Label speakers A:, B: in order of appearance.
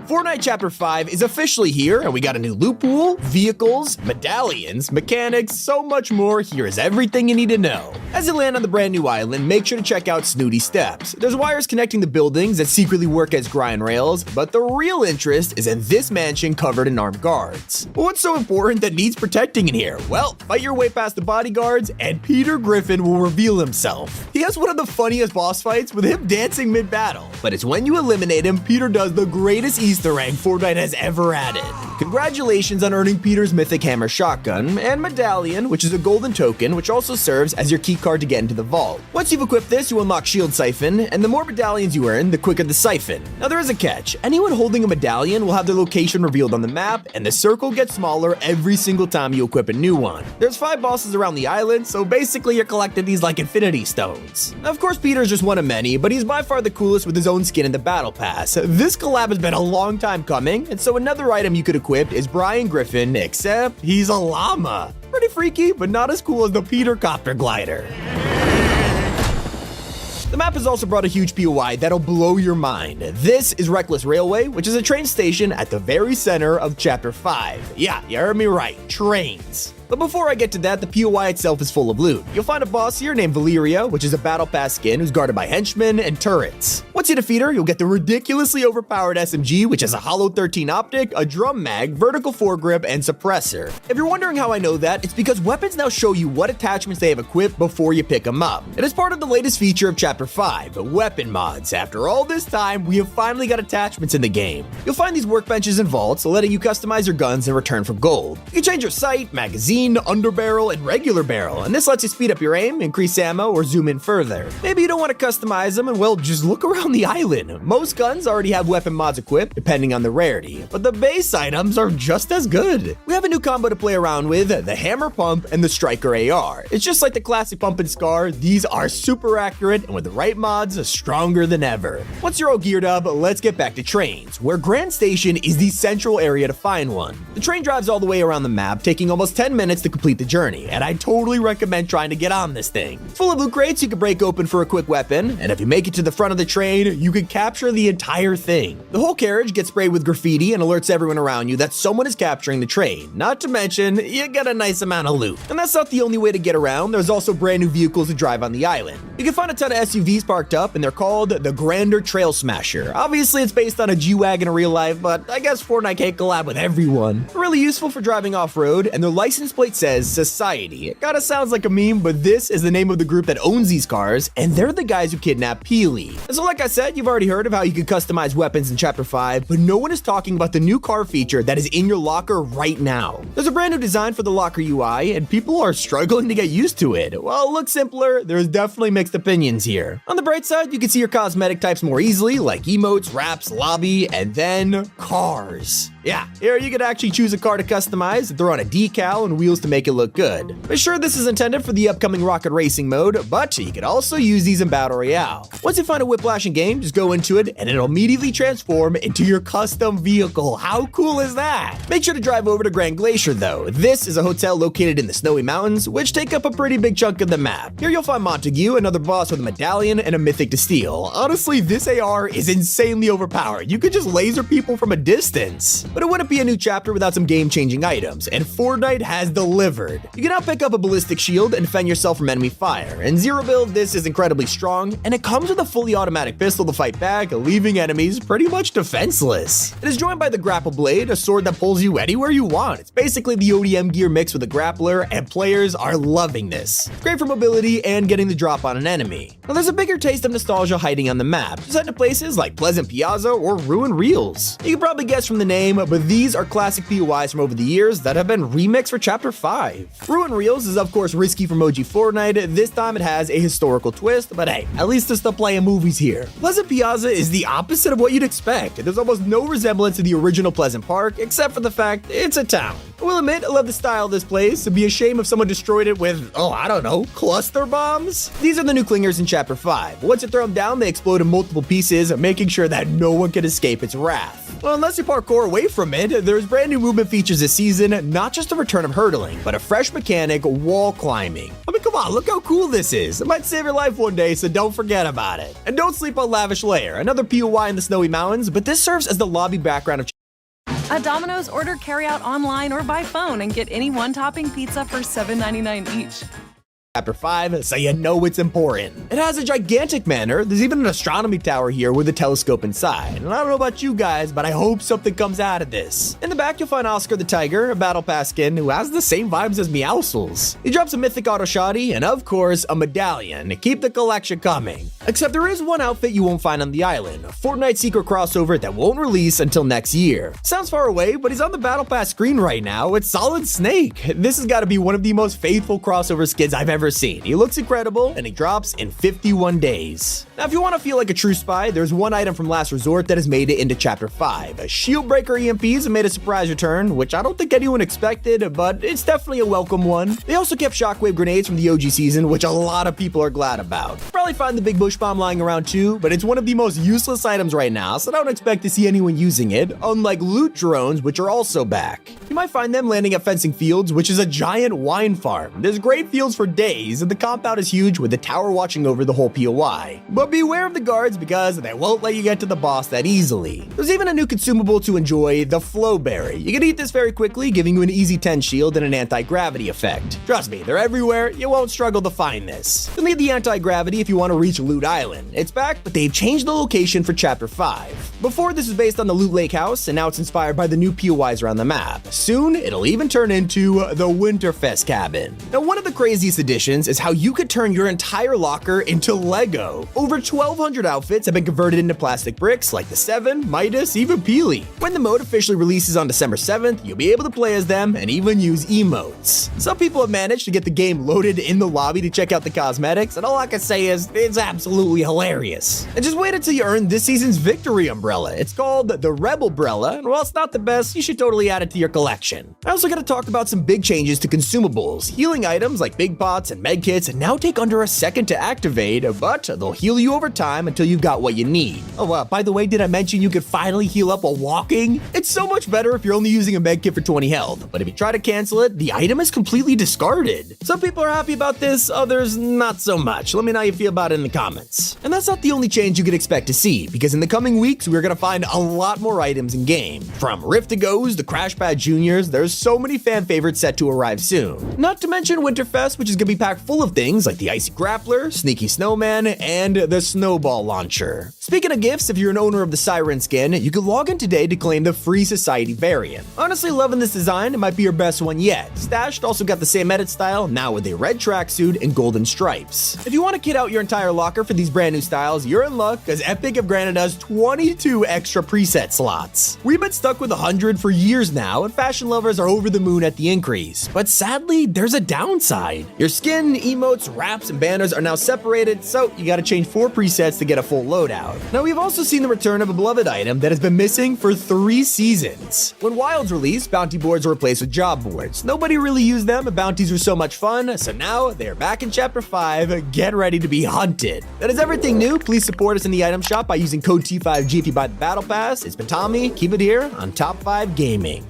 A: Fornite Chapter 5 is officially here, and we got a new loot pool, vehicles, medallions, mechanics, so much more. Here is everything you need to know. As you land on the brand new island, make sure to check out Snooty Steps. There's wires connecting the buildings that secretly work as grind rails, but the real interest is in this mansion covered in armed guards. What's so important that needs protecting in here? Well, fight your way past the bodyguards, and Peter Griffin will reveal himself. He has one of the funniest boss fights with him dancing mid-battle, but it's when you eliminate him, Peter does the greatest Easter egg Fortnite has ever added. Congratulations on earning Peter's mythic hammer shotgun and medallion, which is a golden token, which also serves as your key card to get into the vault. Once you've equipped this, you unlock shield siphon, and the more medallions you earn, the quicker the siphon. Now there is a catch. Anyone holding a medallion will have their location revealed on the map, and the circle gets smaller every single time you equip a new one. There's 5 bosses around the island, so basically you're collecting these like infinity stones. Now of course Peter's just one of many, but he's by far the coolest with his own skin in the battle pass. This collab has been a long time coming, and so another item you could equip is Brian Griffin, except he's a llama. Pretty freaky, but not as cool as the Peter Copter glider. The map has also brought a huge POI that'll blow your mind. This is Reckless Railway, which is a train station at the very center of Chapter 5. Yeah, you heard me right, trains. But before I get to that, the POI itself is full of loot. You'll find a boss here named Valeria, which is a battle pass skin who's guarded by henchmen and turrets. Once you defeat her, you'll get the ridiculously overpowered SMG, which has a hollow 13 optic, a drum mag, vertical foregrip, and suppressor. If you're wondering how I know that, it's because weapons now show you what attachments they have equipped before you pick them up. It is part of the latest feature of Chapter 5, weapon mods. After all this time, we have finally got attachments in the game. You'll find these workbenches and vaults, letting you customize your guns in return for gold. You can change your sight, magazine, underbarrel, and regular barrel, and this lets you speed up your aim, increase ammo, or zoom in further. Maybe you don't want to customize them, and well, just look around the island. Most guns already have weapon mods equipped, depending on the rarity, but the base items are just as good. We have a new combo to play around with, the Hammer Pump and the Striker AR. It's just like the classic Pump and Scar, these are super accurate, and with the right mods, stronger than ever. Once you're all geared up, let's get back to trains, where Grand Station is the central area to find one. The train drives all the way around the map, taking almost 10 minutes to complete the journey, and I totally recommend trying to get on this thing. Full of loot crates you can break open for a quick weapon, and if you make it to the front of the train, you can capture the entire thing. The whole carriage gets sprayed with graffiti and alerts everyone around you that someone is capturing the train. Not to mention, you get a nice amount of loot. And that's not the only way to get around, there's also brand new vehicles to drive on the island. You can find a ton of SUVs parked up, and they're called the Grander Trail Smasher. Obviously it's based on a G-Wagon in real life, but I guess Fortnite can't collab with everyone. They're really useful for driving off-road, and their license plate says Society. It kinda sounds like a meme, but this is the name of the group that owns these cars, and they're the guys who kidnapped Peely. And so like I said, you've already heard of how you can customize weapons in Chapter 5, but no one is talking about the new car feature that is in your locker right now. There's a brand new design for the locker UI, and people are struggling to get used to it. While it looks simpler, there's definitely mixed opinions here. On the bright side, you can see your cosmetic types more easily, like emotes, wraps, lobby, and then cars. Yeah, here you can actually choose a car to customize, throw on a decal and wheels to make it look good. But sure, this is intended for the upcoming rocket racing mode, but you can also use these in Battle Royale. Once you find a whiplash in game, just go into it and it'll immediately transform into your custom vehicle. How cool is that? Make sure to drive over to Grand Glacier though. This is a hotel located in the Snowy Mountains, which take up a pretty big chunk of the map. Here you'll find Montague, another boss with a medallion and a mythic to steal. Honestly, this AR is insanely overpowered. You could just laser people from a distance. But it wouldn't be a new chapter without some game-changing items, and Fortnite has delivered. You can now pick up a ballistic shield and defend yourself from enemy fire. In Zero Build, this is incredibly strong, and it comes with a fully automatic pistol to fight back, leaving enemies pretty much defenseless. It is joined by the Grapple Blade, a sword that pulls you anywhere you want. It's basically the ODM gear mixed with a grappler, and players are loving this. It's great for mobility and getting the drop on an enemy. Now there's a bigger taste of nostalgia hiding on the map, just head to places like Pleasant Piazza or Ruin Reels. You can probably guess from the name, but these are classic POIs from over the years that have been remixed for Chapter 5. Ruin Reels is of course risky from OG Fortnite. This time it has a historical twist, but hey, at least they're still playing movies here. Pleasant Piazza is the opposite of what you'd expect. There's almost no resemblance to the original Pleasant Park, except for the fact it's a town. I will admit, I love the style of this place. It'd be a shame if someone destroyed it with, oh, I don't know, cluster bombs? These are the new clingers in Chapter 5. Once you throw them down, they explode in multiple pieces, making sure that no one can escape its wrath. Well, unless you parkour away from it, there's brand new movement features this season, not just the return of hurdling, but a fresh mechanic, wall climbing. I mean, come on, look how cool this is. It might save your life one day, so don't forget about it. And don't sleep on Lavish Lair, another POI in the snowy mountains, but this serves as the lobby background of
B: At Domino's, order carryout online or by phone and get any one-topping pizza for $7.99 each.
A: Chapter 5, so you know it's important. It has a gigantic manor. There's even an astronomy tower here with a telescope inside. And I don't know about you guys, but I hope something comes out of this. In the back, you'll find Oscar the Tiger, a Battle Pass skin who has the same vibes as Meowscles. He drops a mythic auto shoddy and, of course, a medallion to keep the collection coming. Except there is one outfit you won't find on the island, a Fortnite secret crossover that won't release until next year. Sounds far away, but he's on the Battle Pass screen right now. It's Solid Snake. This has got to be one of the most faithful crossover skins I've ever seen. He looks incredible, and he drops in 51 days. Now, if you want to feel like a true spy, there's one item from Last Resort that has made it into Chapter 5. Shield Breaker EMPs have made a surprise return, which I don't think anyone expected, but it's definitely a welcome one. They also kept Shockwave Grenades from the OG season, which a lot of people are glad about. Probably find the Big Bush Bomb lying around too, but it's one of the most useless items right now, so I don't expect to see anyone using it, unlike Loot Drones, which are also back. You might find them landing at Fencing Fields, which is a giant wine farm. There's great fields for days, and the compound is huge with the tower watching over the whole POI. But beware of the guards because they won't let you get to the boss that easily. There's even a new consumable to enjoy, the Flowberry. You can eat this very quickly, giving you an easy 10 shield and an anti-gravity effect. Trust me, they're everywhere, you won't struggle to find this. You'll need the anti-gravity if you want to reach Loot Island. It's back, but they've changed the location for Chapter 5. Before, this was based on the Loot Lake House, and now it's inspired by the new POIs around the map. Soon, it'll even turn into the Winterfest cabin. Now, one of the craziest additions is how you could turn your entire locker into Lego. Over 1,200 outfits have been converted into plastic bricks like the Seven, Midas, even Peely. When the mode officially releases on December 7th, you'll be able to play as them and even use emotes. Some people have managed to get the game loaded in the lobby to check out the cosmetics, and all I can say is it's absolutely hilarious. And just wait until you earn this season's victory umbrella. It's called the Rebel Brella, and while it's not the best, you should totally add it to your collection. I also gotta talk about some big changes to consumables. Healing items like big pots and med kits now take under a second to activate, but they'll heal you over time until you've got what you need. Oh, by the way, did I mention you could finally heal up while walking? It's so much better if you're only using a med kit for 20 health, but if you try to cancel it, the item is completely discarded. Some people are happy about this, others not so much. Let me know how you feel about it in the comments. And that's not the only change you could expect to see, because in the coming weeks, we're gonna find a lot more items in game. From Rift-to-Goes to Crash Pad Juniors, there's so many fan favorites set to arrive soon. Not to mention Winterfest, which is gonna be packed full of things like the Icy Grappler, Sneaky Snowman, and the Snowball Launcher. Speaking of gifts, if you're an owner of the Siren skin, you can log in today to claim the Free Society variant. Honestly, loving this design, it might be your best one yet. Stashed also got the same edit style, now with a red tracksuit and golden stripes. If you want to kit out your entire locker for these brand new styles, you're in luck, because Epic have granted us 22 extra preset slots. We've been stuck with 100 for years now, and fashion lovers are over the moon at the increase. But sadly, there's a downside. Your skin, emotes, wraps, and banners are now separated, so you gotta change 4 presets to get a full loadout. Now, we've also seen the return of a beloved item that has been missing for 3 seasons. When Wilds released, bounty boards were replaced with job boards. Nobody really used them, and bounties were so much fun, so now they're back in Chapter 5, get ready to be hunted. That is everything new. Please support us in the item shop by using code T5G if you buy the Battle Pass. It's been Tommy, keep it here on Top 5 Gaming.